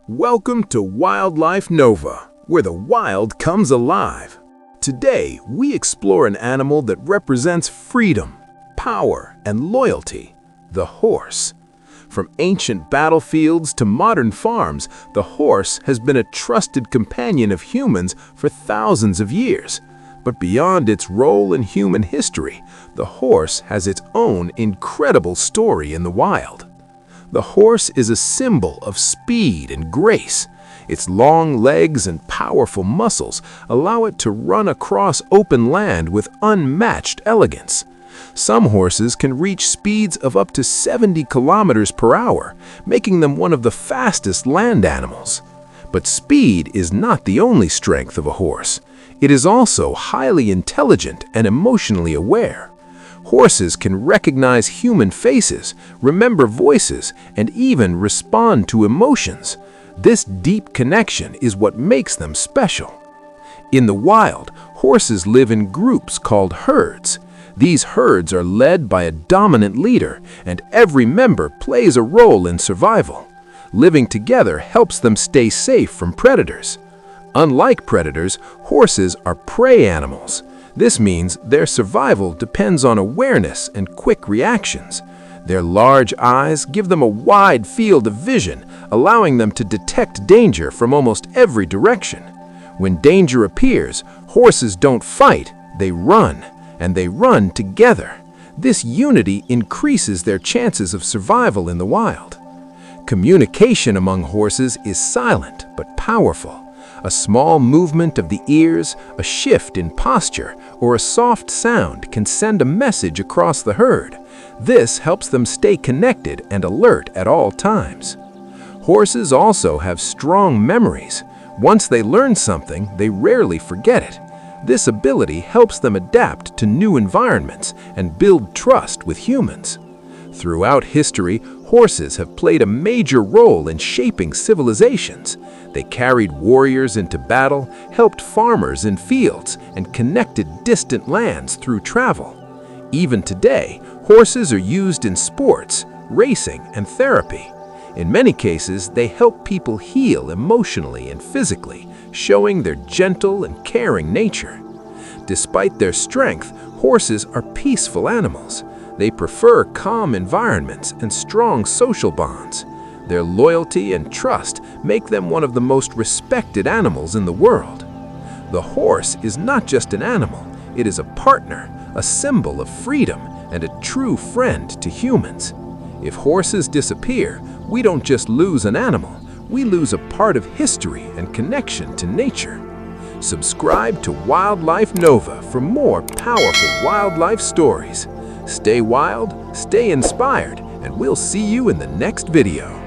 Welcome to Wildlife Nova, where the wild comes alive. Today, we explore an animal that represents freedom, power, and loyalty, the horse. From ancient battlefields to modern farms, the horse has been a trusted companion of humans for thousands of years. But beyond its role in human history, the horse has its own incredible story in the wild. The horse is a symbol of speed and grace. Its long legs and powerful muscles allow it to run across open land with unmatched elegance. Some horses can reach speeds of up to 70 kilometers per hour, making them one of the fastest land animals. But speed is not the only strength of a horse. It is also highly intelligent and emotionally aware. Horses can recognize human faces, remember voices, and even respond to emotions. This deep connection is what makes them special. In the wild, horses live in groups called herds. These herds are led by a dominant leader, and every member plays a role in survival. Living together helps them stay safe from predators. Unlike predators, horses are prey animals. This means their survival depends on awareness and quick reactions. Their large eyes give them a wide field of vision, allowing them to detect danger from almost every direction. When danger appears, horses don't fight, they run, and they run together. This unity increases their chances of survival in the wild. Communication among horses is silent but powerful. A small movement of the ears, a shift in posture, or a soft sound can send a message across the herd. This helps them stay connected and alert at all times. Horses also have strong memories. Once they learn something, they rarely forget it. This ability helps them adapt to new environments and build trust with humans. Throughout history, horses have played a major role in shaping civilizations. They carried warriors into battle, helped farmers in fields, and connected distant lands through travel. Even today, horses are used in sports, racing, and therapy. In many cases, they help people heal emotionally and physically, showing their gentle and caring nature. Despite their strength, horses are peaceful animals. They prefer calm environments and strong social bonds. Their loyalty and trust make them one of the most respected animals in the world. The horse is not just an animal, it is a partner, a symbol of freedom, and a true friend to humans. If horses disappear, we don't just lose an animal, we lose a part of history and connection to nature. Subscribe to Wildlife Nova for more powerful wildlife stories. Stay wild, stay inspired, and we'll see you in the next video.